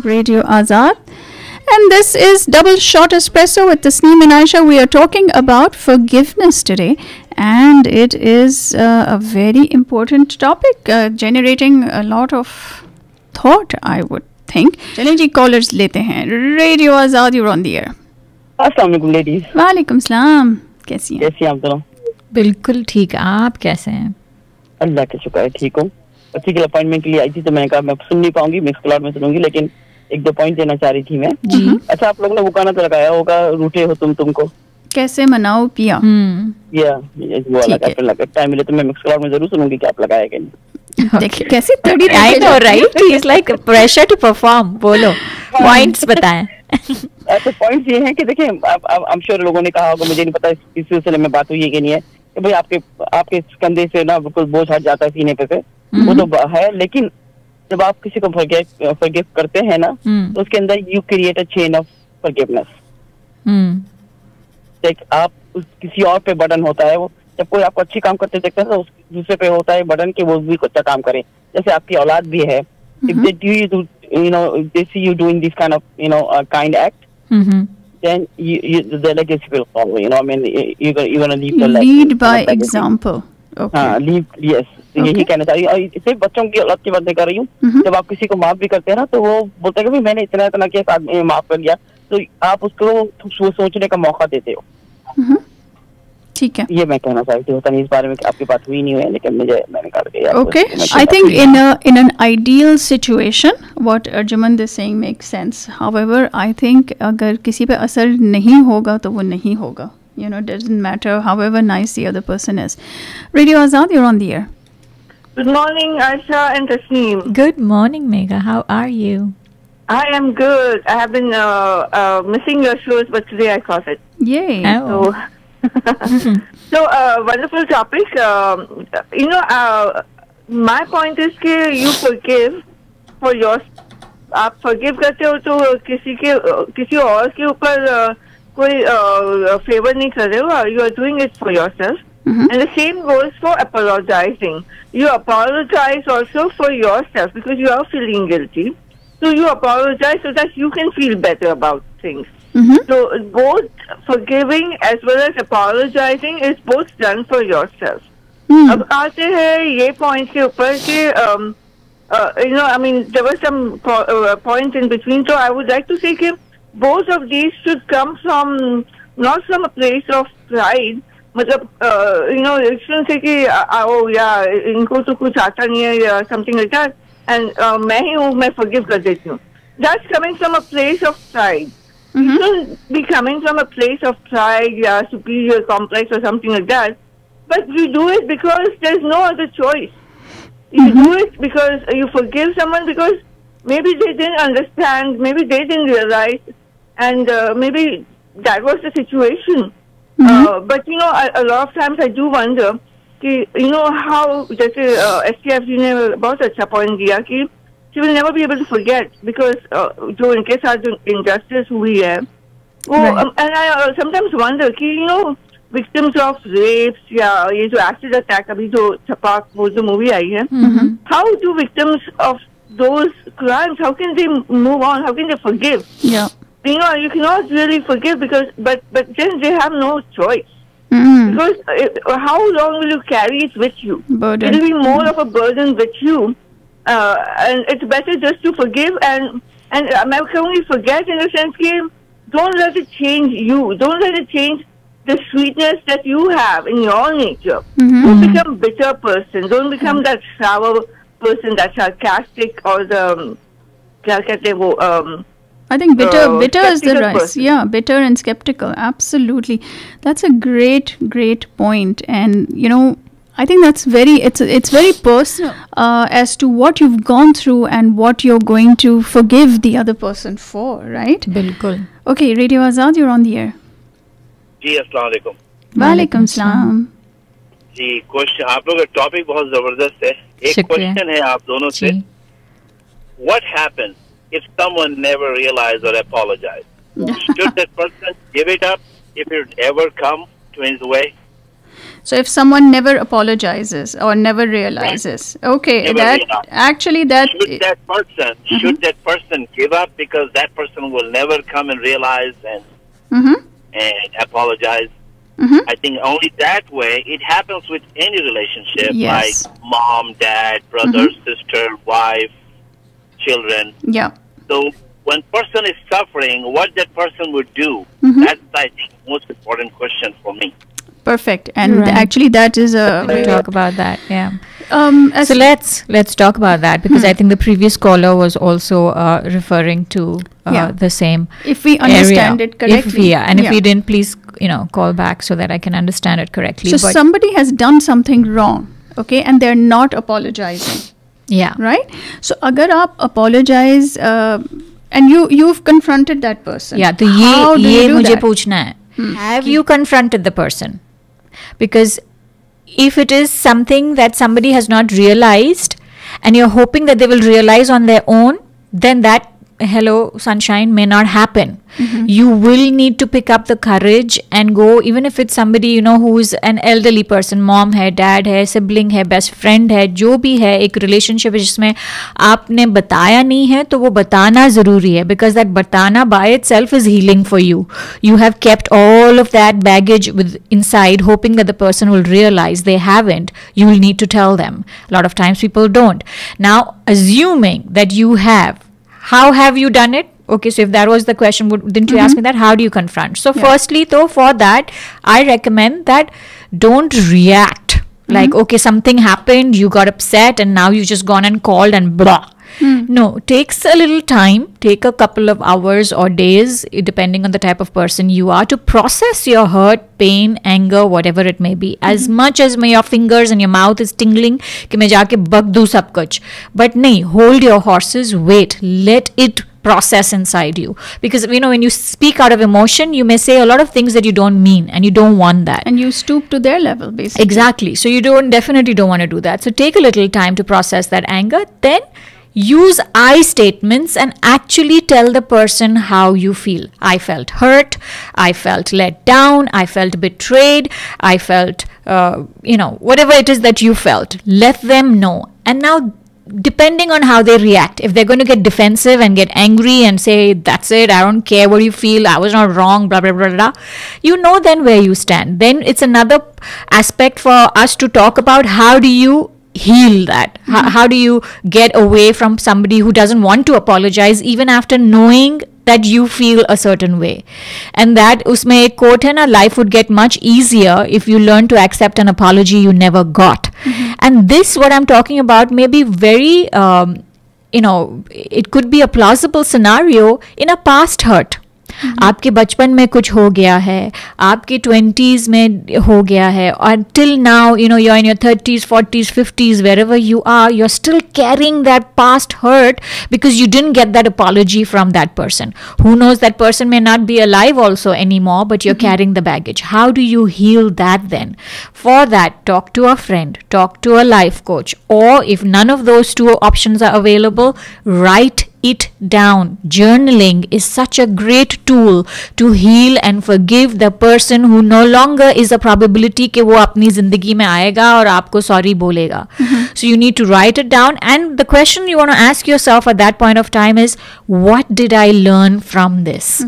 Aap Radio Azad. And this is Double Shot Espresso with Tasneem and Aisha. We are talking about forgiveness today. And it is a very important topic, generating a lot of thought, I would think. चलें जी, callers लेते हैं. Radio Azad, you're on the air. अस्सलाम वालेकुम ladies. वालेकुम सलाम. कैसी हैं? कैसी हैं आप दोनों? बिल्कुल ठीक. आप कैसे हैं? अल्लाह का शुक्र है, ठीक हूँ. बच्ची के अपॉइंटमेंट के लिए आई थी तो मैंने कहा मैं सुन नहीं पाऊंगी, मिक्स क्लाउड में सुनूंगी, लेकिन एक दो पॉइंट देना चाह रही थी मैं. जी. अच्छा, आप लोगों ने वो गाना तो लगाया होगा, रूठे हो तुमको. कैसे मनाओ पिया. या वो वाला टाइम मिले तो मैं मिक्स क्लाउड में जरूर सुनूंगी कि आप लगाया कि नहीं. देखिए कैसे 30 I know, right? He's like pressure to perform. बोलो, points बताएं. ऐसे पॉइंट्स ये हैं कि देखिए, आई एम श्योर लोगों ने कहा होगा, मुझे नहीं पता इस सिलसिले में बात हुई है कि नहीं है, कि भाई आपके कंधे से ना बिल्कुल बोझ हट जाता है सीने पे से, वो तो है. लेकिन जब आप किसी को फॉरगिव करते हैं ना, तो उसके अंदर you create a chain of forgiveness. आप किसी और पे बर्डन होता है, वो जब कोई आपको अच्छी काम करते देखते हैं तो दूसरे पे होता है बर्डन कि वो भी अच्छा काम करे. जैसे आपकी औलाद भी है, if they see you doing this kind of kind act, then the legacy will follow. I mean, you're gonna lead by example. Okay. Leave. Yes, यही कहना चाहिए. और सिर्फ बच्चों की औलाद की बात नहीं कर रही हूँ. जब आप किसी को माफ भी करते हैं ना, तो वो बोलते हैं कि मैंने इतना किया, आदमी माफ कर दिया, तो आप उसको सोचने का मौका देते हो. ठीक है, ये मैं कहना चाहती हूँ. इस बारे में आपकी बात हुई नहीं हुई है, लेकिन मैंने कहा कि okay. I think in an ideal situation what Arjumand is saying makes sense. However, I think अगर किसी पे असर नहीं होगा तो वो नहीं होगा. It doesn't matter however nice the other person is. Radio Azad, you're on the air. Good morning, Aisha and Tasneem. Good morning, Megha. How are you? I am good. I have been missing your shows, but today I caught it. Yay. Oh. So wonderful topic. My point is that you forgive for yours. आप forgive करते हो तो किसी और के ऊपर कोई favor नहीं कर रहे हो. You are doing it for yourself. And the same goes for apologizing. You apologize also for yourself because you are feeling guilty. So you apologize so that you can feel better about things. So both forgiving as well as apologizing is both done for yourself. अब आते हैं ये point के ऊपर कि I mean there were some points in between. So I would like to say कि both of these should come from not from a place of pride. मतलब it shouldn't say कि oh yeah इनको तो कुछ आता नहीं है या something like that, and मैं ही हूँ, मैं forgive कर देती हूँ. That's coming from a place of pride. You shouldn't be coming from a place of pride, yeah, superior complex or something like that. But you do it because there's no other choice. You do it because you forgive someone because maybe they didn't understand, maybe they didn't realize, and maybe that was the situation. But a lot of times I do wonder कि how जैसे STF जी ने बहुत अच्छा point दिया कि she will never be able to forget because जो इनके साथ जो injustice हुई है वो, and I sometimes wonder कि victims of rapes या ये जो acid attack अभी जो छपाक वो जो movie आई है, how do victims of those crimes, how can they move on, how can they forgive? Yeah. You cannot really forgive but then they have no choice. Because how long will you carry it with you? Burden. It will be more of a burden with you, and it's better just to forgive and मैं कहूँगी forget in the sense कि don't let it change you, don't let it change the sweetness that you have in your nature. Don't become bitter person, don't become that sour person, that sarcastic or the क्या कहते हैं वो I think bitter is the right. person. Yeah, bitter and skeptical. Absolutely. That's a great point. And, I think that's it's very personal as to what you've gone through and what you're going to forgive the other person for, right? बिल्कुल. Okay, Radio Azad, you're on the air. जी अस्सलाम वालेकुम. वालेकुम सलाम. जी question, आप लोग का topic बहुत जबरदस्त है. एक क्वेश्चन है आप दोनों से. What happens if someone never realized or apologized? Should that person give it up if it ever come to his way? So if someone never apologizes or never realizes, okay, Never that realize. actually that Should that person give up because that person will never come and realize Mhm. and apologize? Mhm. I think only that way it happens with any relationship, Yes. like mom, dad, brother, sister, wife, children. yeah. So when person is suffering, what that person would do, Mhm. that's, I think, most important question for me. Perfect. And Right. actually that is a We'll talk about that. Yeah. as So let's talk about that, because I think the previous caller was also referring to Yeah. the same if we understand area. it correctly. If we didn't, please call back so that I can understand it correctly. So somebody has done something wrong, okay, and they're not apologizing, yeah, right? So agar aap apologize and you've confronted that person. yeah. तो how do ये you do मुझे that? पूछना है. Have you confronted the person? Because if it is something that somebody has not realized and you're hoping that they will realize on their own, then that hello sunshine may not happen. You will need to pick up the courage and go, even if it's somebody who is an elderly person, mom है, dad है, sibling है, best friend है, जो भी है, एक relationship है जिसमें आपने बताया नहीं है, तो वो बताना ज़रूरी है, because that बताना by itself is healing for you. You have kept all of that baggage with inside, hoping that the person will realize. They haven't. You will need to tell them. A lot of times people don't. Now, assuming that you have, how have you done it? Okay, so if that was the question, didn't you ask me that? How do you confront? So firstly, though, for that, I recommend that don't react. Like, okay, something happened, you got upset, and now you just gone and called and blah. No, takes a little time, take a couple of hours or days, depending on the type of person you are, to process your hurt, pain, anger, whatever it may be. As much as your fingers and your mouth is tingling, कि मैं जाके बक दूँ सब कुछ. But नहीं, hold your horses, wait, let it process inside you. Because, when you speak out of emotion, you may say a lot of things that you don't mean, and you don't want that. And you stoop to their level, basically. Exactly. So you definitely don't want to do that. So take a little time to process that anger. Then use I statements and actually tell the person how you feel. I felt hurt. I felt let down. I felt betrayed. I felt, whatever it is that you felt. Let them know. And now, depending on how they react, if they're going to get defensive and get angry and say, that's it, I don't care what you feel, I was not wrong, blah, blah, blah, blah, then where you stand. Then it's another aspect for us to talk about, how do you heal that? How do you get away from somebody who doesn't want to apologize even after knowing that you feel a certain way? And that usme ek quote hai na, life would get much easier if you learn to accept an apology you never got. And this, what I'm talking about, may be very it could be a plausible scenario in a past hurt. आपके बचपन में कुछ हो गया है, आपके 20s में हो गया है, और till now, you're in your 30s, 40s, 50s, wherever you are, you're still carrying that past hurt because you didn't get that apology from that person. Who knows, that person may not be alive also anymore, but you're carrying the baggage. How do you heal that then? For that, talk to a friend, talk to a life coach, or if none of those two options are available, write it down. Journaling is such a great tool to heal and forgive the person who no longer is a probability कि वो अपनी जिंदगी में आएगा और आपको sorry बोलेगा. So you need to write it down, and the question you want to ask yourself at that point of time is, what did I learn from this?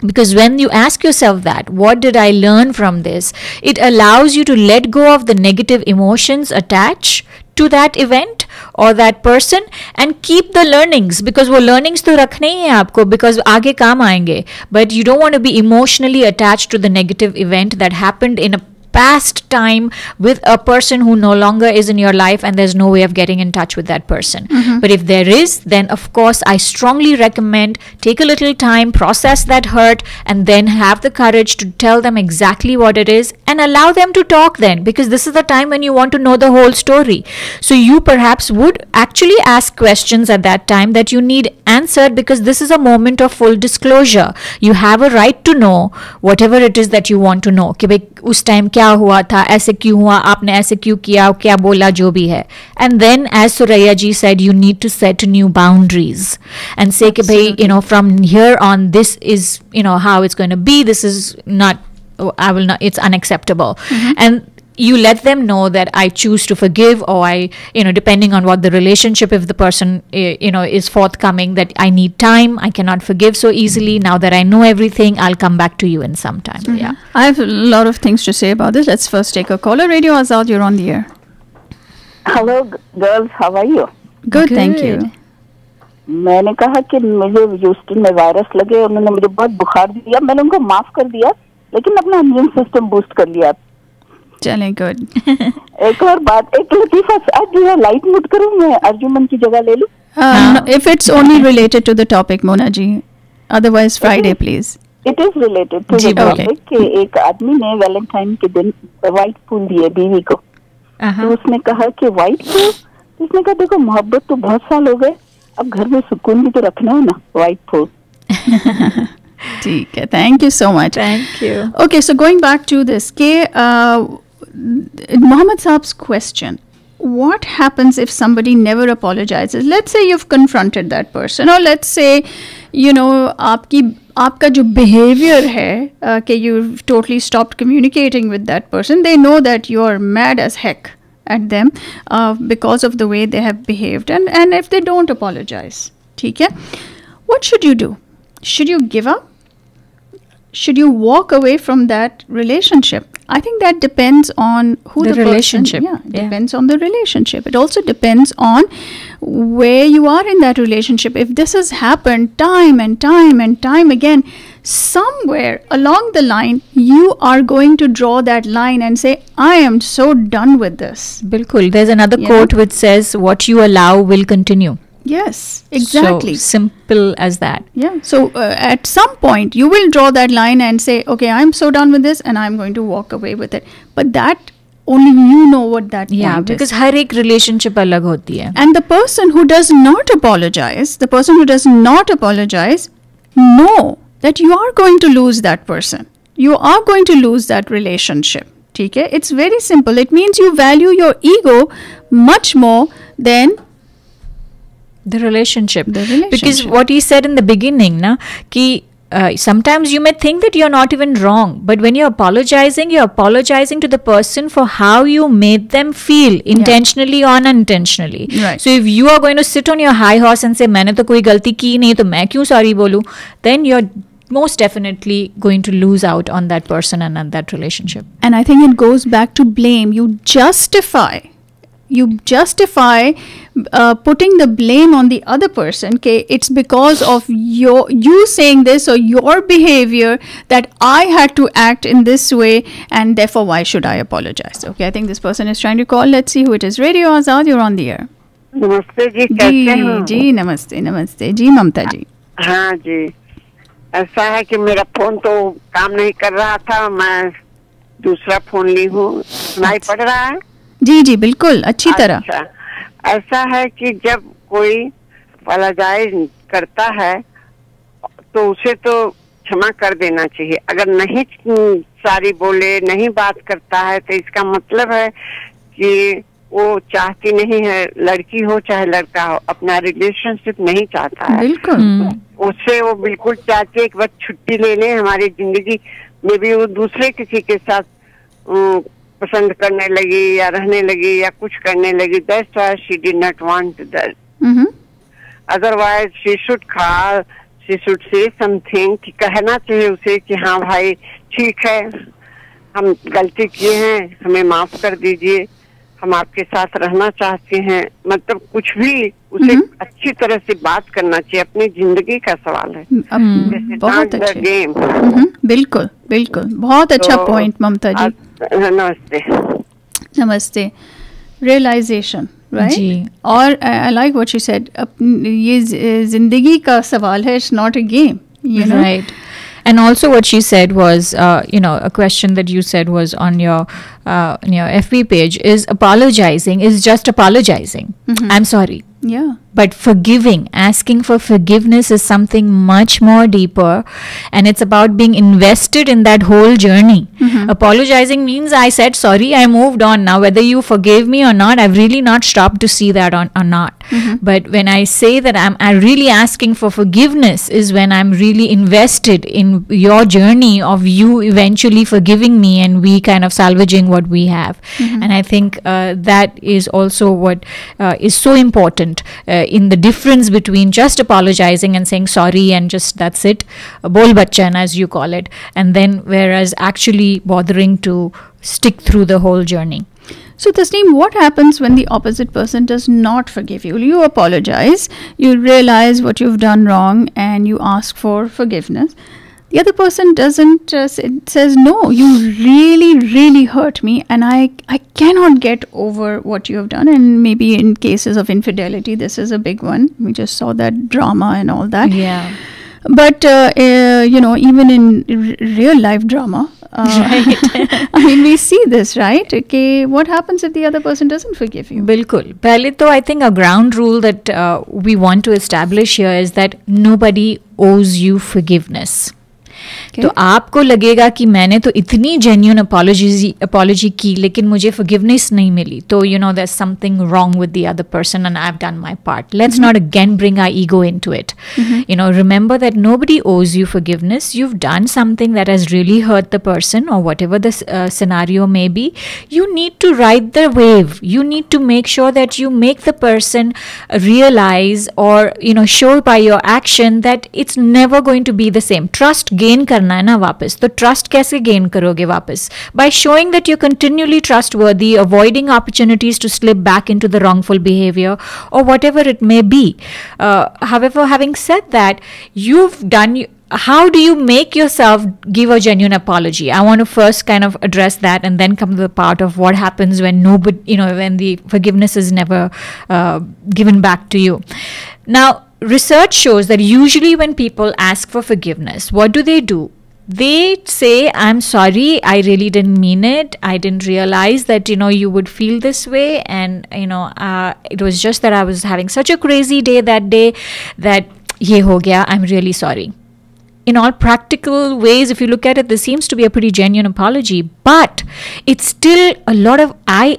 Because when you ask yourself that, what did I learn from this? It allows you to let go of the negative emotions attached to that event or that person and keep the learnings, because वो learnings तो रखने ही हैं आपको, because आगे काम आएंगे. But you don't want to be emotionally attached to the negative event that happened in a past time with a person who no longer is in your life, and there's no way of getting in touch with that person. But if there is, then of course I strongly recommend take a little time, process that hurt, and then have the courage to tell them exactly what it is and allow them to talk then, because this is the time when you want to know the whole story. So you perhaps would actually ask questions at that time that you need answered, because this is a moment of full disclosure. You have a right to know whatever it is that you want to know. कि भाई उस time क्या हुआ था, ऐसे क्यों हुआ, आपने ऐसे क्यों किया, क्या बोला, जो भी है. And then, as Suraya ji said, you need to set new boundaries and say कि भाई, from here on, this is, how it's going to be. This is not, I will not, it's unacceptable. And you let them know that I choose to forgive, or I, depending on what the relationship, if the person, is forthcoming, that I need time, I cannot forgive so easily. Now that I know everything, I'll come back to you in some time. Yeah. I have a lot of things to say about this. Let's first take a caller. Radio Azad, you're on the air. Hello girls, how are you? Good, thank you. मैंने कहा कि मुझे Houston में virus लगे, उन्होंने मुझे बहुत बुखार दिया, मैंने उनको माफ कर दिया, लेकिन अपना इम्यून सिस्टम बूस्ट कर लिया. चलें, गुड. एक और बात, एक लतीफा, आज जो है लाइट म्यूट करूं, मैं अर्जुमन की जगह ले लूं? If it's only related to the topic, Mona ji. Otherwise, Friday, please. It is related to the topic कि एक आदमी ने वैलेंटाइन के दिन व्हाइट फूल दिए बीवी को. तो उसने कहा कि व्हाइट फूल, उसने कहा देखो मोहब्बत तो बहुत साल हो गए, अब घर में सुकून भी तो रखना है ना, व्हाइट फूल. ठीक है, thank you so much. Thank you. Okay, so going back to this, Mohammed Saab's question, what happens if somebody never apologizes? Let's say you've confronted that person, or let's say, आपका जो behavior है कि you've totally stopped communicating with that person. They know that you're mad as heck at them because of the way they have behaved, and if they don't apologize, ठीक है, what should you do? Should you give up? Should you walk away from that relationship? I think that depends on who the relationship. Person, depends on the relationship. It also depends on where you are in that relationship. If this has happened time and time and time again, somewhere along the line, you are going to draw that line and say, I am so done with this. Bilkul. There's another quote which says, what you allow will continue. Yes, exactly. So simple as that. Yeah. So at some point, you will draw that line and say, okay, I'm so done with this and I'm going to walk away with it. But that only you know what that point is. Because har ek relationship alag hoti hai. And the person who does not apologize, know that you are going to lose that person. You are going to lose that relationship. Okay? It's very simple. It means you value your ego much more than the relationship. Because what he said in the beginning, ki sometimes you may think that you're not even wrong, but when you're apologizing to the person for how you made them feel, intentionally or unintentionally. Right. So if you are going to sit on your high horse and say, मैंने तो कोई गलती की नहीं, तो मैं क्यों sorry बोलूं, then you're most definitely going to lose out on that person and on that relationship. And I think it goes back to blame. You justify putting the blame on the other person. Okay, it's because of you saying this or your behavior that I had to act in this way, and therefore why should I apologize? Okay, I think this person is trying to call. Let's see who it is. Radio Azad, you're on the air. नमस्ते जी, कैसे हैं? जी नमस्ते जी, ममता जी. हाँ जी, ऐसा है कि मेरा phone तो काम नहीं कर रहा था, मैं दूसरा फोन ली हूँ. सुनाई पड़ रहा है? जी बिल्कुल अच्छी तरह. अच्छा, ऐसा है कि जब कोई अपोलोजाइज करता है तो उसे तो क्षमा कर देना चाहिए. अगर नहीं सारी बोले, नहीं बात करता है, तो इसका मतलब है कि वो चाहती नहीं है, लड़की हो चाहे लड़का हो, अपना रिलेशनशिप नहीं चाहता है. बिल्कुल. उससे वो बिल्कुल चाहती है कि बस छुट्टी ले लें हमारी जिंदगी में भी. वो दूसरे किसी के साथ पसंद करने लगी या रहने लगी या कुछ करने लगी. That's why she did not want that. Otherwise she should say something, कि कहना चाहिए उसे कि हाँ भाई ठीक है, हम गलती किए हैं, हमें माफ कर दीजिए, हम आपके साथ रहना चाहते हैं. मतलब कुछ भी उसे अच्छी तरह से बात करना चाहिए. अपनी जिंदगी का सवाल है. बहुत अच्छे. गेम. बिल्कुल बहुत अच्छा पॉइंट ममता जी. नमस्ते. Realisation, right? और I like what she said, ये जिंदगी का सवाल है, it's not a game, you know. Right. And also what she said was, a question that you said was on your FB page is apologizing is just apologizing. I'm sorry. Yeah. But asking for forgiveness is something much more deeper, and it's about being invested in that whole journey. Apologizing means I said sorry, I moved on. Now whether you forgave me or not, I've really not stopped to see that or not. But when I say that I'm really asking for forgiveness is when I'm really invested in your journey of you eventually forgiving me and we kind of salvaging what we have. And I think that is also what is so important in the difference between just apologizing and saying sorry and just that's it, bol bachan as you call it, and then whereas actually bothering to stick through the whole journey. So Tasneem, what happens when the opposite person does not forgive you? You apologize, you realize what you've done wrong and you ask for forgiveness. The other person doesn't, says, no, you really hurt me and I cannot get over what you have done. And maybe in cases of infidelity, this is a big one. We just saw that drama and all that. Yeah. But, even in real life drama, I mean, we see this, right? Okay, what happens if the other person doesn't forgive you? Bilkul. Pehle to I think a ground rule that we want to establish here is that nobody owes you forgiveness. तो आपको लगेगा कि मैंने तो इतनी genuine apology की लेकिन मुझे फॉरगिवनेस नहीं मिली, तो there's something wrong with the other person and I've done my part. Let's not again bring our ego into it. Remember that nobody owes you forgiveness. You've done something that has really hurt the person or whatever the scenario may be. You need to ride the wave. You need to make sure that you make the person realize or show by your action that it's never going to be the same. Trust gain करना है ना वापस, तो trust कैसे gain करोगे वापस? By showing that you're continually trustworthy, avoiding opportunities to slip back into the wrongful behavior or whatever it may be. However, having said that, how do you make yourself give a genuine apology? I want to first kind of address that and then come to the part of what happens when when the forgiveness is never given back to you. Now, research shows that usually when people ask for forgiveness, what do? They say, I'm sorry, I really didn't mean it. I didn't realize that, you would feel this way. And, it was just that I was having such a crazy day that day that ye ho gaya, I'm really sorry. In all practical ways, if you look at it, this seems to be a pretty genuine apology. But it's still a lot of I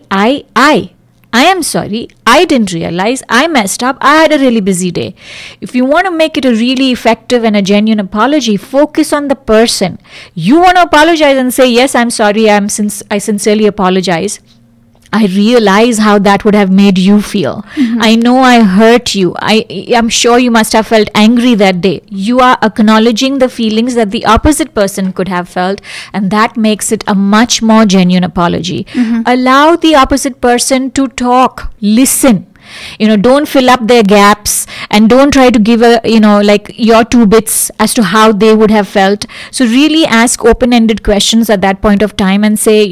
am sorry, I didn't realize, I messed up, I had a really busy day. If you want to make it a really effective and a genuine apology, focus on the person. You want to apologize and say, yes, I'm sorry, I sincerely apologize. I realize how that would have made you feel. I know I hurt you. I'm sure you must have felt angry that day. You are acknowledging the feelings that the opposite person could have felt, and that makes it a much more genuine apology. Allow the opposite person to talk. Listen. Don't fill up their gaps and don't try to give your 2 bits as to how they would have felt. So really ask open-ended questions at that point of time and say,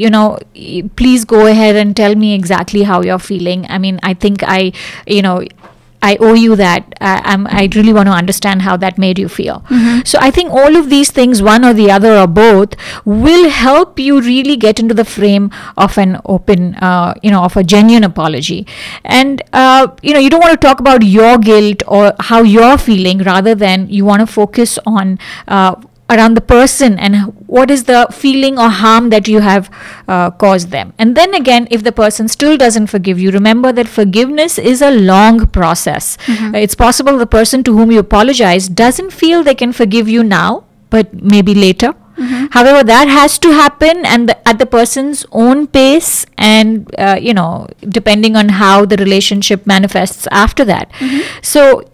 please go ahead and tell me exactly how you're feeling. I mean, I think I owe you that. I really want to understand how that made you feel. So I think all of these things, one or the other or both, will help you really get into the frame of an open, of a genuine apology. And, you don't want to talk about your guilt or how you're feeling, rather than you want to focus on around the person and what is the feeling or harm that you have caused them. And then again, if the person still doesn't forgive you, remember that forgiveness is a long process. It's possible the person to whom you apologize doesn't feel they can forgive you now, but maybe later. However, that has to happen and at the person's own pace and, depending on how the relationship manifests after that. So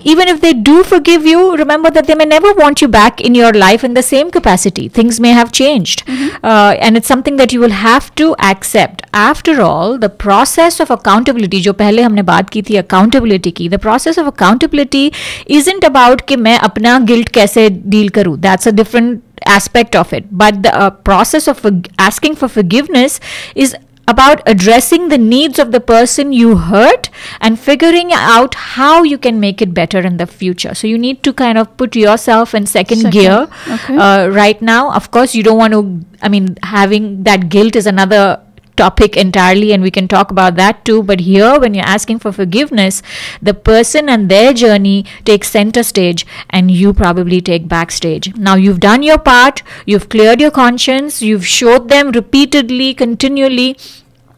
even if they do forgive you, remember that they may never want you back in your life in the same capacity. Things may have changed. And it's something that you will have to accept. After all, the process of accountability, जो पहले हमने बात की थी accountability की, the process of accountability isn't about कि मैं अपना guilt कैसे deal करूँ. That's a different aspect of it. But the process of asking for forgiveness is about addressing the needs of the person you hurt and figuring out how you can make it better in the future. So you need to kind of put yourself in second gear right now. Of course, you don't want to, having that guilt is another topic entirely, and we can talk about that too. But here, when you're asking for forgiveness, the person and their journey takes center stage, and you probably take backstage. Now, you've done your part, you've cleared your conscience, you've showed them repeatedly, continually,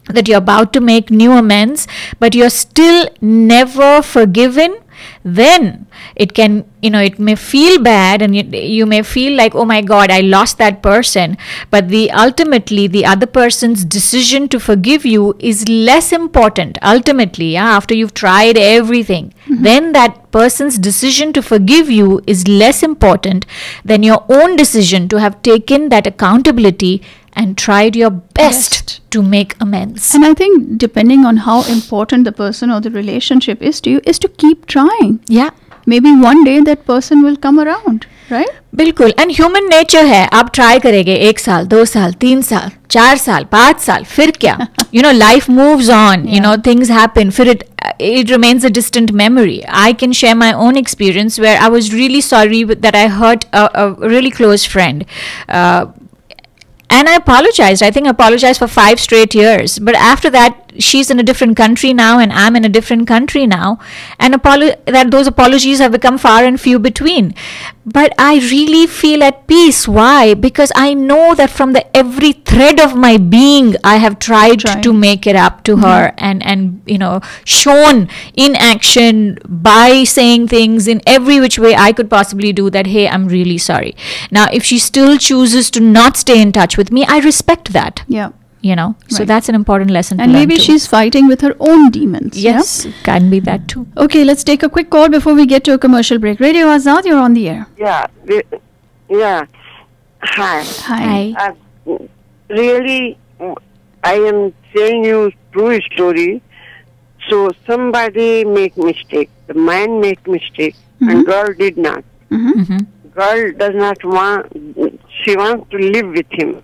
that you're about to make new amends, but you're still never forgiven. Then it can, it may feel bad, and you may feel like, oh my God, I lost that person. But ultimately, the other person's decision to forgive you is less important. Ultimately, after you've tried everything, then that person's decision to forgive you is less important than your own decision to have taken that accountability and tried your best to make amends. And I think depending on how important the person or the relationship is to you, is to keep trying. Yeah. Maybe one day that person will come around, right? बिल्कुल. And human nature है, आप try करेंगे 1 साल, 2 साल, 3 साल, 4 साल, 5 साल, फिर क्या? Life moves on, things happen, फिर it remains a distant memory. I can share my own experience where I was really sorry that I hurt a really close friend. And I apologized. I think I apologized for 5 straight years. But after that, she's in a different country now, and I'm in a different country now. And those apologies have become far and few between. But I really feel at peace. Why? Because I know that from every thread of my being, I have tried to make it up to her, and shown in action by saying things in every which way I could possibly do that, hey, I'm really sorry. Now, if she still chooses to not stay in touch with me, I respect that. Yeah. So that's an important lesson to learn. And maybe too. She's fighting with her own demons. Yes, can be that too. Okay, let's take a quick call before we get to a commercial break. Radio Azad, you're on the air. Yeah. Hi. Really, I am saying you true story. So somebody make mistake. The man make mistake, and girl did not. Girl does not want. She wants to live with him.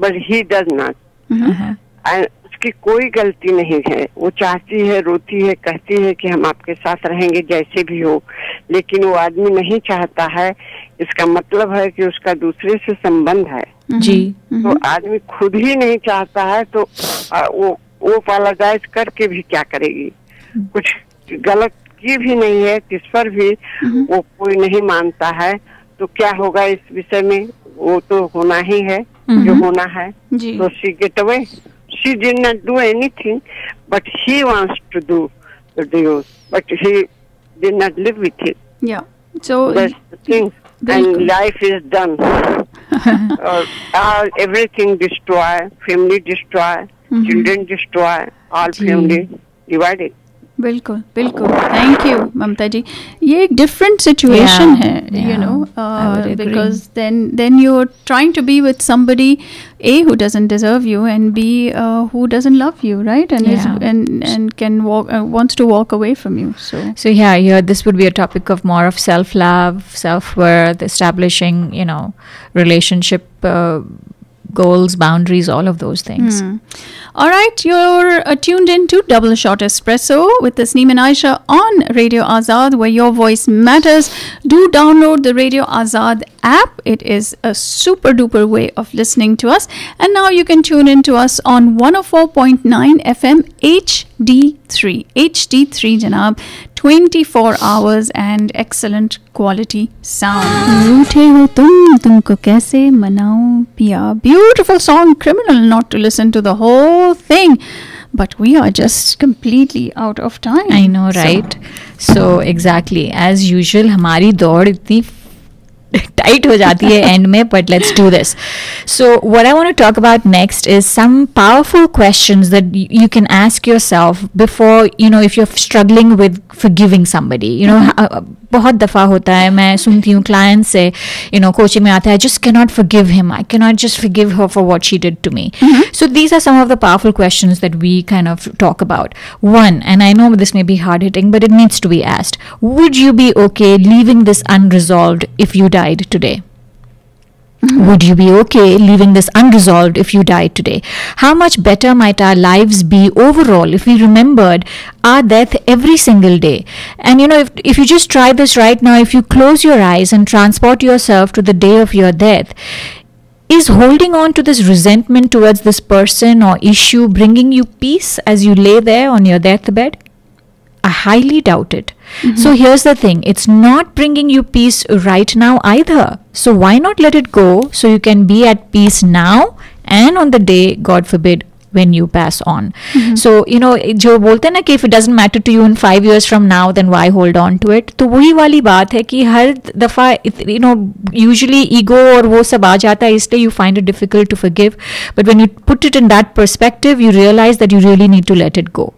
But he does not. उसकी कोई गलती नहीं है. वो चाहती है, रोती है, कहती है कि हम आपके साथ रहेंगे जैसे भी हो, लेकिन वो आदमी नहीं चाहता है. इसका मतलब है कि उसका दूसरे से संबंध है. जी. तो आदमी खुद ही नहीं चाहता है, तो वो अपोलोजाइज करके भी क्या करेगी? कुछ गलत की भी नहीं है, किस पर भी वो कोई नहीं मानता है. तो क्या होगा इस विषय में? वो तो होना ही है जो होना है. So she get away. She did not do anything, but he wants to do the divorce, but he did not live with it. Yeah. So that's the thing. And life is done. Everything destroy, family destroy, children destroy, all family divided. बिल्कुल. Thank you, Mamta ji. ये एक different situation है, because then you're trying to be with somebody A, who doesn't deserve you, and B, who doesn't love you, right? And and can wants to walk away from you. So here this would be a topic of more of self-love, self-worth, establishing relationship goals, boundaries, all of those things. All right, you're tuned in to Double Shot Espresso with Tasneem and Aisha on Radio Azad, where your voice matters. Do download the Radio Azad app. It is a super duper way of listening to us. And now you can tune in to us on 104.9 FM HD3. HD3, Janab. 24 hours and excellent quality sound. रूठे हो तुमको कैसे मनाऊं पिया. Beautiful song, criminal not to listen to the whole thing. But we are just completely out of time. I know, right? So exactly, as usual, हमारी दौड़ इतनी tight हो जाती है end में, but let's do this. So what I want to talk about next is some powerful questions that you can ask yourself before, if you're struggling with forgiving somebody. बहुत दफ़ा होता है, मैं सुनती हूँ clients से, coaching में आता है, I just cannot forgive him. I cannot just forgive her for what she did to me. So these are some of the powerful questions that we kind of talk about. One, and I know this may be hard hitting, but it needs to be asked. Would you be okay leaving this unresolved if you died today? Would you be okay leaving this unresolved if you died today? How much better might our lives be overall if we remembered our death every single day? And if you just try this right now, if you close your eyes and transport yourself to the day of your death, is holding on to this resentment towards this person or issue bringing you peace as you lay there on your deathbed? I highly doubt it. So here's the thing, it's not bringing you peace right now either. So why not let it go so you can be at peace now and on the day, God forbid, when you pass on. So, you know, जो बोलते हैं ना कि if it doesn't matter to you in 5 years from now, then why hold on to it? तो वही वाली बात है कि हर दफ़ा, you know, usually ego और वो सब आ जाता है, इसलिए you find it difficult to forgive. But when you put it in that perspective, you realize that you really need to let it go.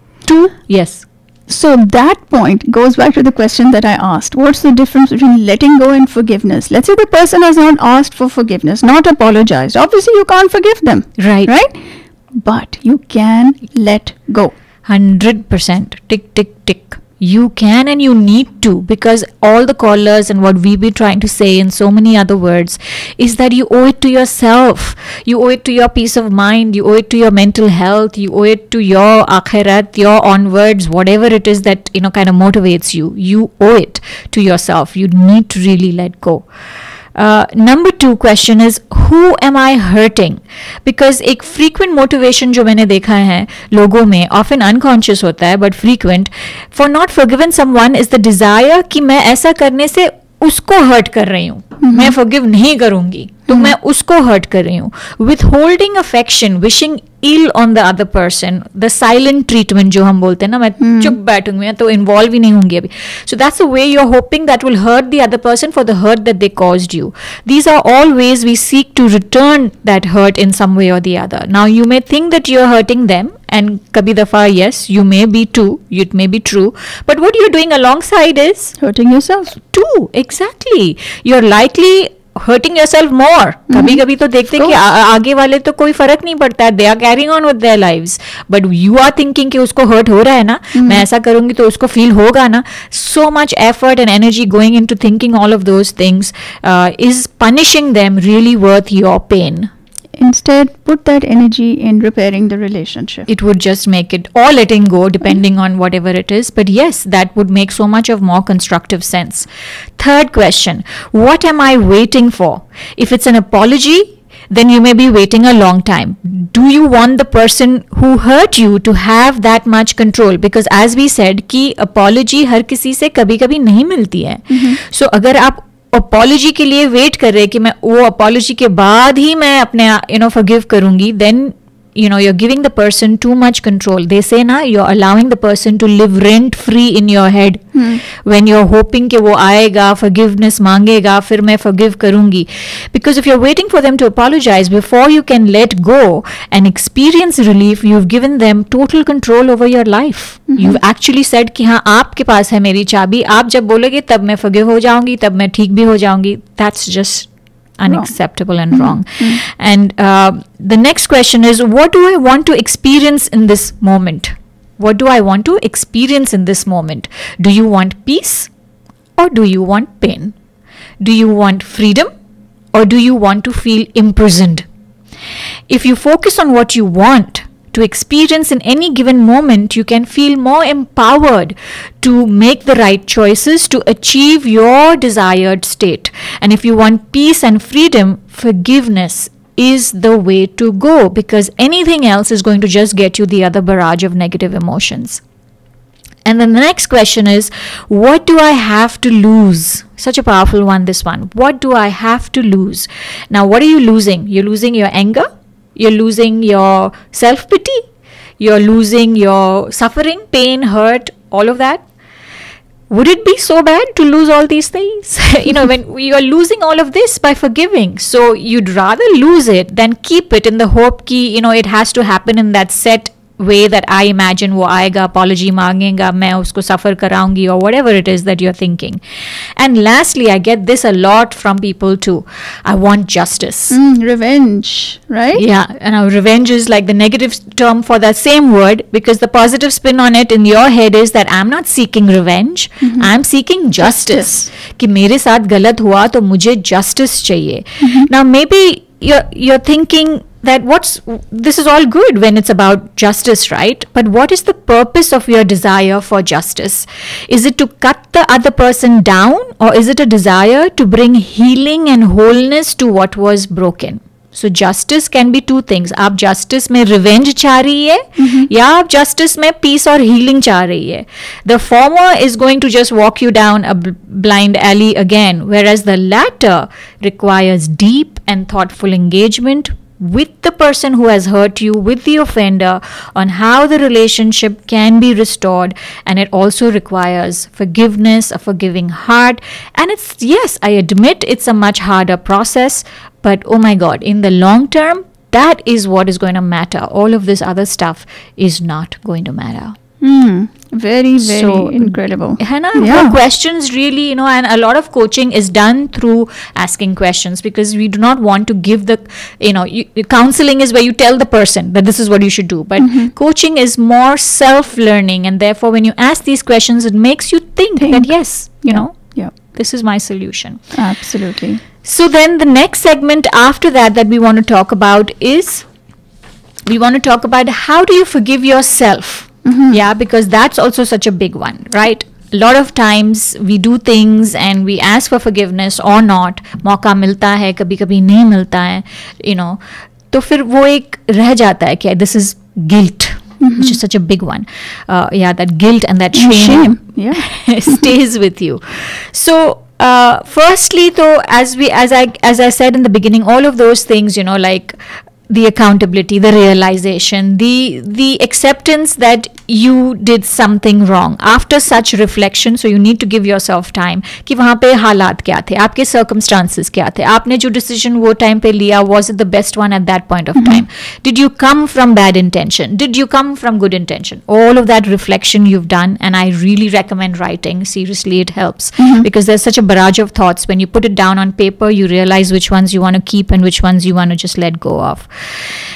Yes. So that point goes back to the question that I asked. What's the difference between letting go and forgiveness? Let's say the person has not asked for forgiveness, not apologized. Obviously, you can't forgive them. Right. Right? But you can let go. 100%. Tick, tick, tick. You can and you need to, because all the callers and what we be trying to say in so many other words is that you owe it to yourself. You owe it to your peace of mind. You owe it to your mental health. You owe it to your akhirat, your onwards, whatever it is that, you know, kind of motivates you. You owe it to yourself. You need to really let go. Number 2 question is, who am I hurting? Because एक frequent motivation जो मैंने देखा है लोगों में, often unconscious होता है but frequent, for not forgiven someone is the desire कि मैं ऐसा करने से उसको hurt कर रही हूँ, मैं forgive नहीं करूँगी तो मैं उसको hurt कर रही हूँ. Withholding affection, wishing ill on the other person, the silent treatment जो हम बोलते हैं ना, मैं चुप बैठूंगी, मैं तो involve ही नहीं होंगी अभी. So that's the way you're hoping that will hurt the other person for the hurt that they caused you. These are all ways we seek to return that hurt in some way or the other. Now you may think that you're hurting them, and kabhi dafa, yes, you may be too, it may be true, but what you're doing alongside is hurting yourself too. Exactly. You're likely hurting yourself more. कभी कभी तो देखते कि आगे वाले तो कोई फर्क नहीं पड़ता है, they are carrying on with their lives, but you are thinking कि उसको hurt हो रहा है ना, मैं ऐसा करूंगी तो उसको feel होगा ना. So much effort and energy going into thinking all of those things, is punishing them really worth your pain? Instead, put that energy in repairing the relationship. It would just make it, or letting go, depending on whatever it is. But yes, that would make so much of more constructive sense. 3rd question, what am I waiting for? If it's an apology, then you may be waiting a long time. Do you want the person who hurt you to have that much control? Because as we said, कि apology हर किसी से कभी कभी नहीं मिलती है. So अगर आप अपॉलॉजी के लिए वेट कर रहे कि मैं वो अपॉलॉजी के बाद ही मैं अपने फॉरगिव करूंगी, then you're giving the person too much control. They say na, you're allowing the person to live rent free in your head when you're hoping कि वो आएगा, forgiveness मांगेगा, फिर मैं forgive करूंगी. Because if you're waiting for them to apologize before you can let go and experience relief, you've given them total control over your life. You've actually said कि हाँ आपके पास है मेरी चाबी, आप जब बोलोगे तब मैं forgive हो जाऊंगी, तब मैं ठीक भी हो जाऊंगी. That's just unacceptable and wrong. And the next question is, what do I want to experience in this moment? What do I want to experience in this moment? Do you want peace or do you want pain? Do you want freedom or do you want to feel imprisoned? If you focus on what you want to experience in any given moment, you can feel more empowered to make the right choices to achieve your desired state. And if you want peace and freedom, forgiveness is the way to go, because anything else is going to just get you the other barrage of negative emotions. And then the next question is, what do I have to lose? Such a powerful one, this one. What do I have to lose? Now, what are you losing? You're losing your anger. You're losing your self-pity. You're losing your suffering, pain, hurt, all of that. Would it be so bad to lose all these things? When you are losing all of this by forgiving. So you'd rather lose it than keep it in the hope कि, it has to happen in that set way that I imagine वो आएगा, apology मांगेगा, मैं उसको suffer कराऊंगी, or whatever it is that you're thinking. And lastly, I get this a lot from people too. I want justice. Revenge, right? Yeah, and revenge is like the negative term for that same word, because the positive spin on it in your head is that I'm not seeking revenge, I'm seeking justice. कि मेरे साथ गलत हुआ तो मुझे justice चाहिए. Now maybe you're thinking that this is all good when it's about justice, right? But what is the purpose of your desire for justice? Is it to cut the other person down, or is it a desire to bring healing and wholeness to what was broken? So justice can be two things. आप justice में revenge चाह रही है या आप justice में peace और healing चाह रही है. The former is going to just walk you down a blind alley again, whereas the latter requires deep and thoughtful engagement with the person who has hurt you, with the offender, on how the relationship can be restored. And it also requires forgiveness, a forgiving heart. And it's, yes, I admit it's a much harder process, but oh my God, in the long term, that is what is going to matter. All of this other stuff is not going to matter. Very, very incredible. Hannah, the questions really, and a lot of coaching is done through asking questions, because we do not want to give the, counseling is where you tell the person that this is what you should do. But coaching is more self-learning, and therefore when you ask these questions, it makes you think. That yes, this is my solution. Absolutely. So then the next segment after that we want to talk about is, we want to talk about how do you forgive yourself? Yeah, because that's also such a big one, right? A lot of times we do things and we ask for forgiveness or not. मौका मिलता है, कभी कभी नहीं मिलता है, तो फिर वो एक रह जाता है कि this is guilt, which is such a big one. That guilt and that shame stays with you. So firstly, though, as I said in the beginning, all of those things, like the accountability, the realization, the acceptance that you did something wrong. After such reflection, so you need to give yourself time कि वहाँ पे हालात क्या थे, आपके circumstances क्या थे, आपने जो decision वो time पे लिया, was it the best one at that point of time? Did you come from bad intention? Did you come from good intention? All of that reflection you've done, and I really recommend writing. Seriously, it helps because there's such a barrage of thoughts. When you put it down on paper, you realize which ones you want to keep and which ones you want to just let go of.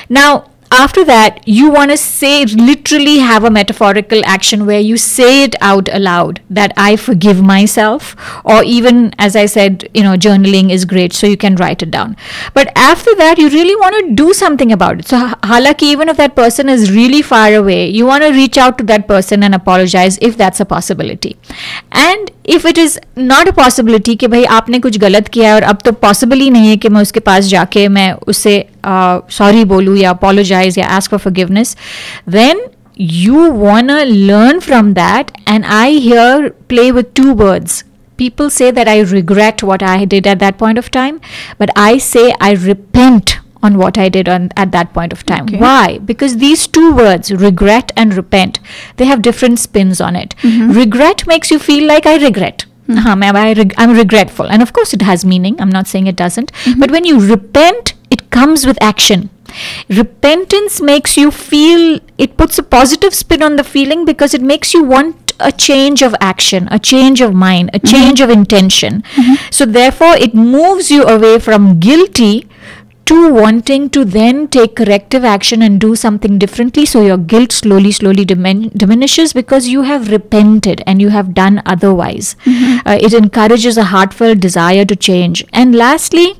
Now, after that, you want to say, literally have a metaphorical action where you say it out aloud that I forgive myself, or even, as I said, journaling is great, so you can write it down. But after that, you really want to do something about it. So, halaki, even if that person is really far away, you want to reach out to that person and apologize if that's a possibility. And if it is not a possibility कि भाई आपने कुछ गलत किया है और अब तो possible ही नहीं है कि मैं उसके पास जाके मैं उससे sorry बोलूँ या apologize या ask for forgiveness, then you wanna learn from that. And I here play with two words. People say that I regret what I did at that point of time, but I say I repent on what I did at that point of time. Okay. Why? Because these two words, regret and repent, they have different spins on it. Regret makes you feel like I regret. I'm regretful. And of course it has meaning. I'm not saying it doesn't. But when you repent, it comes with action. Repentance makes you feel, it puts a positive spin on the feeling because it makes you want a change of action, a change of mind, a change of intention. So therefore it moves you away from guilty to wanting to then take corrective action and do something differently. So your guilt slowly diminishes because you have repented and you have done otherwise. It encourages a heartfelt desire to change. And lastly,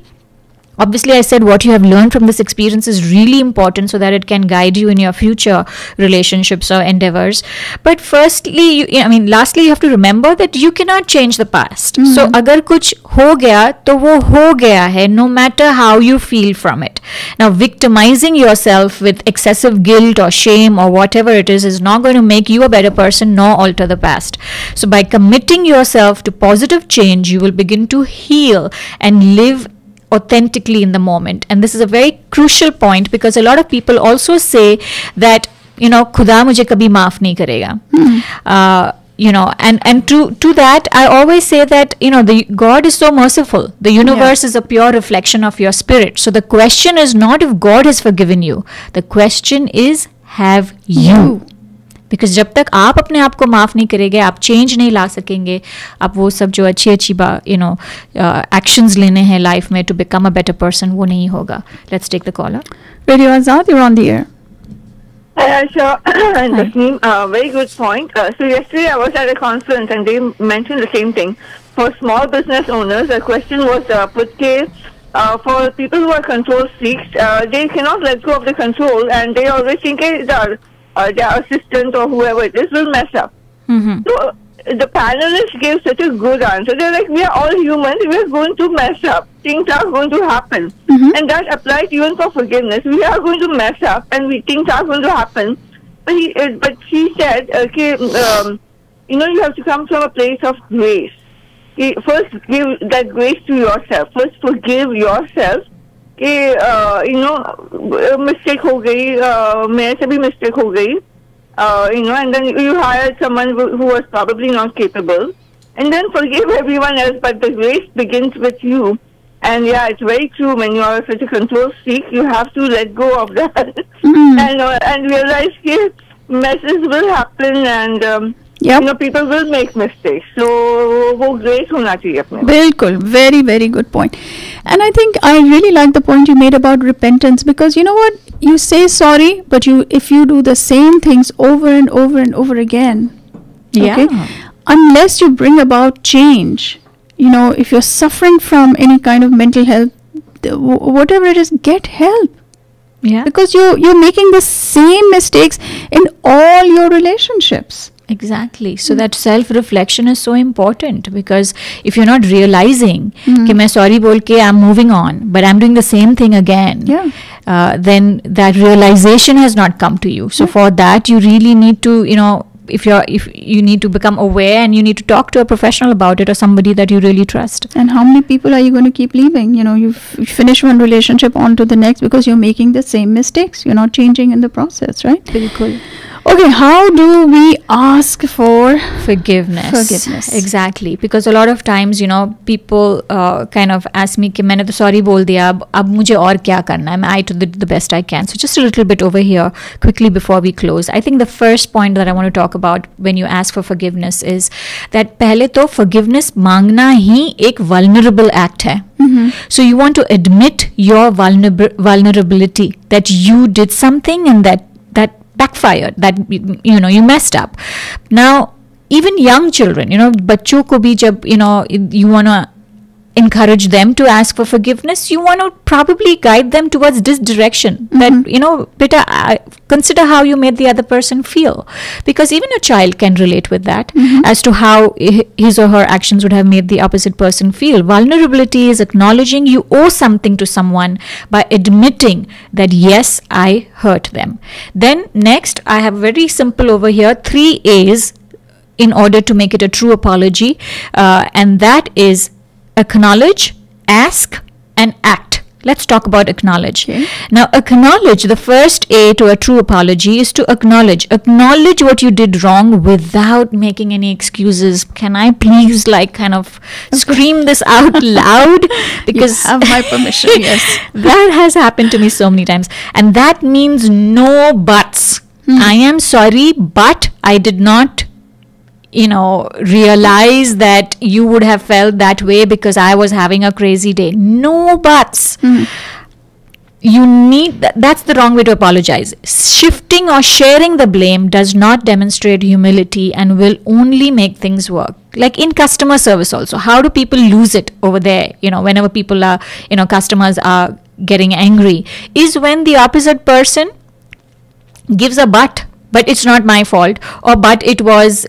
obviously, I said what you have learned from this experience is really important so that it can guide you in your future relationships or endeavors. But firstly, lastly, you have to remember that you cannot change the past. So, agar kuch ho gaya, to wo ho gaya hai, no matter how you feel from it. Now, victimizing yourself with excessive guilt or shame or whatever it is not going to make you a better person nor alter the past. So, by committing yourself to positive change, you will begin to heal and live authentically in the moment. And this is a very crucial point because a lot of people also say that खुदा मुझे कभी माफ नहीं करेगा. And to that I always say that the God is so merciful. The universe is a pure reflection of your spirit. So the question is not if God has forgiven you. The question is, have you? Because जब तक आप अपने आप को माफ़ नहीं करेंगे, आप चेंज नहीं ला सकेंगे, आप वो सब जो अच्छी एक्शंस लेने हैं लाइफ में to become a better person, वो नहीं होगा. Let's take the caller. Radio Azad, you're on the air. Hi, Asha and Tasneem. Very good point. So yesterday I was at a conference and they mentioned the same thing. For small business owners, the question was put for people who are control freaks, they cannot let go of the control and they always think their assistant or whoever it is will mess up. So the panelists gave such a good answer. They're like, we are all humans. We are going to mess up. Things are going to happen. And that applies even for forgiveness. We are going to mess up and things are going to happen. But she said, okay, you have to come from a place of grace. First, give that grace to yourself. First, forgive yourself. Mistake हो गई, मेरे से भी mistake हो गई. And then you hired someone who was probably not capable, and then forgive everyone else, but the grace begins with you. And yeah, it's very true. When you are such a control freak, you have to let go of that and realize that messes will happen, and people will make mistakes. So वो grace होना चाहिए अपने. बिल्कुल, very very good point. And I think I really like the point you made about repentance, because you know what, you say sorry, but if you do the same things over and over and over again, okay, unless you bring about change, if you're suffering from any kind of mental health, whatever it is, get help. Yeah, because you're making the same mistakes in all your relationships. Exactly. So that self-reflection is so important, because if you're not realizing कि मैं sorry बोल के I'm moving on, but I'm doing the same thing again, then that realization has not come to you. So for that, you really need to, if you need to become aware, and you need to talk to a professional about it, or somebody that you really trust. And how many people are you going to keep leaving? You finish one relationship on to the next because you're making the same mistakes. You're not changing in the process, right? Bilkul. Okay, how do we ask for forgiveness? Exactly, because a lot of times, people kind of ask me कि मैंने तो sorry बोल दिया, अब मुझे और क्या करना है? I did the best I can. So just a little bit over here, quickly before we close. I think the first point that I want to talk about when you ask for forgiveness is that पहले तो forgiveness मांगना ही एक vulnerable act है. So you want to admit your vulnerability, that you did something and that backfired, that you messed up. Now even young children, बच्चों को भी जब you want to encourage them to ask for forgiveness, you want to probably guide them towards this direction, that beta, consider how you made the other person feel, because even a child can relate with that, as to how his or her actions would have made the opposite person feel. Vulnerability is acknowledging you owe something to someone by admitting that yes, I hurt them. Then next, I have very simple over here 3 A's in order to make it a true apology, and that is acknowledge, ask, and act. Let's talk about acknowledge. Okay. Now, acknowledge, the first A to a true apology is to acknowledge. Acknowledge what you did wrong without making any excuses. Can I please kind of scream this out loud? Because you have my permission, yes. That has happened to me so many times. And that means no buts. I am sorry, but I did not realize that you would have felt that way because I was having a crazy day. No buts. You need that's the wrong way to apologize. Shifting or sharing the blame does not demonstrate humility and will only make things work. Like in customer service also, how do people lose it over there? Whenever people are, customers are getting angry, is when the opposite person gives a but it's not my fault, or but it was,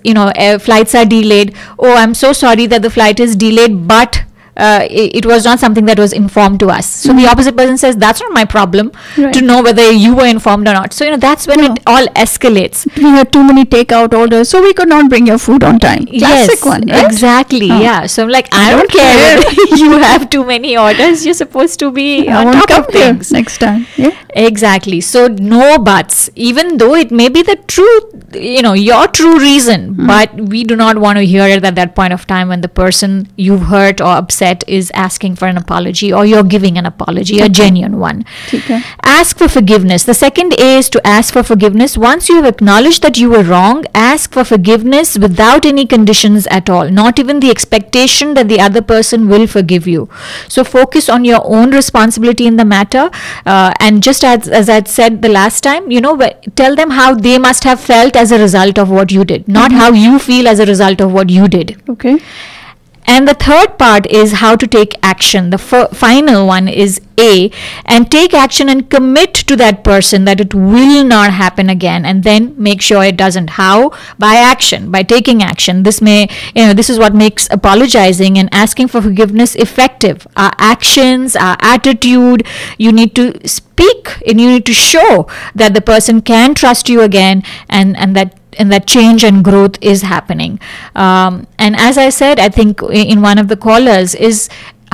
flights are delayed. Oh, I'm so sorry that the flight is delayed, but it was not something that was informed to us. So the opposite person says, that's not my problem to know whether you were informed or not. So, that's when it all escalates. We had too many takeout orders, so we could not bring your food on time. Classic one, right? Exactly. Yeah. So I'm like, I don't care if you have too many orders. You're supposed to be on top of things. Next time. Yeah. Exactly. So no buts, even though it may be the true, your true reason, but we do not want to hear it at that point of time when the person you've hurt or upset is asking for an apology, or you're giving an apology, a genuine one. Okay. Ask for forgiveness. The second A is to ask for forgiveness. Once you have acknowledged that you were wrong, ask for forgiveness without any conditions at all, not even the expectation that the other person will forgive you. So focus on your own responsibility in the matter, and just as I said the last time, tell them how they must have felt as a result of what you did, not how you feel as a result of what you did. Okay. And the third part is how to take action. The final one is A, and take action and commit to that person that it will not happen again, and then make sure it doesn't. How? By action, by taking action. This is what makes apologizing and asking for forgiveness effective. Our actions, our attitude, you need to speak and you need to show that the person can trust you again, and that change and growth is happening. And as I said, I think in one of the callers, is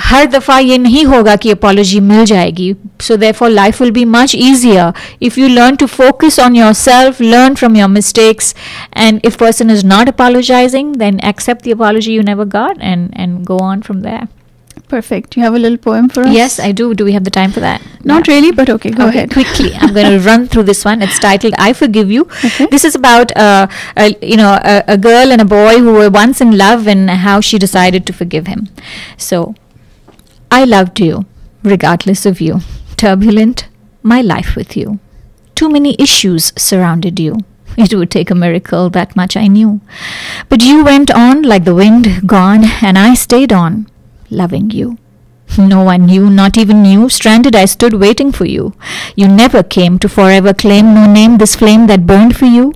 हर दफ़ा ये नहीं होगा कि apology मिल जाएगी. So therefore life will be much easier if you learn to focus on yourself, learn from your mistakes, and if person is not apologizing, then accept the apology you never got and go on from there. Perfect. You have a little poem for us? Yes, I do. Do we have the time for that? Not really, but okay, go ahead. Quickly, I'm going to run through this one. It's titled "I Forgive You." Okay. This is about a girl and a boy who were once in love and how she decided to forgive him. So, I loved you, regardless of you. Turbulent, my life with you. Too many issues surrounded you. It would take a miracle, that much I knew. But you went on like the wind gone, and I stayed on, loving you. No one knew, not even you. Stranded I stood waiting for you. You never came to forever claim, no name this flame that burned for you.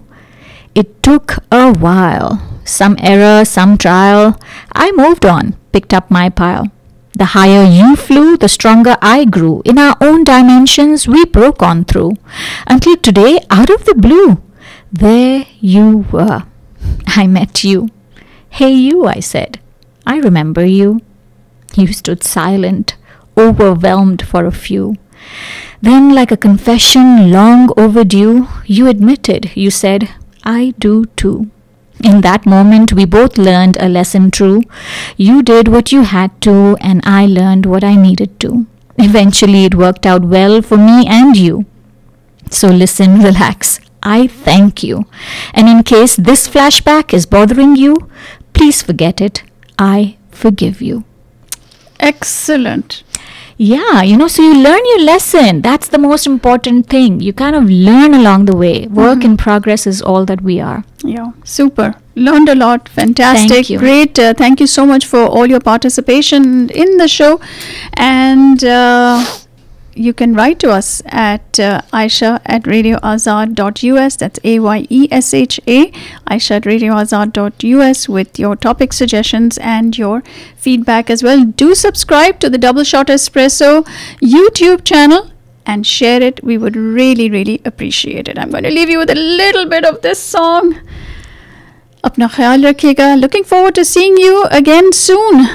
It took a while, some error, some trial. I moved on, picked up my pile. The higher you flew, the stronger I grew. In our own dimensions, we broke on through. Until today, out of the blue, there you were. I met you. Hey you, I said. I remember you. You stood silent, overwhelmed for a few. Then, like a confession long overdue, you admitted, you said, I do too. In that moment, we both learned a lesson true. You did what you had to, and I learned what I needed to. Eventually, it worked out well for me and you. So listen, relax. I thank you. And in case this flashback is bothering you, please forget it. I forgive you. Excellent. Yeah, so you learn your lesson. That's the most important thing. You kind of learn along the way. Work in progress is all that we are. Yeah, super. Learned a lot. Fantastic. Thank you. Great. Thank you so much for all your participation in the show. And you can write to us at aisha@radioazad.us. That's AYESHA, aisha@radioazad.us, with your topic suggestions and your feedback as well. Do subscribe to the Double Shot Espresso YouTube channel and share it. We would really, really appreciate it. I'm going to leave you with a little bit of this song. Apna khayal rakhiyega. Looking forward to seeing you again soon.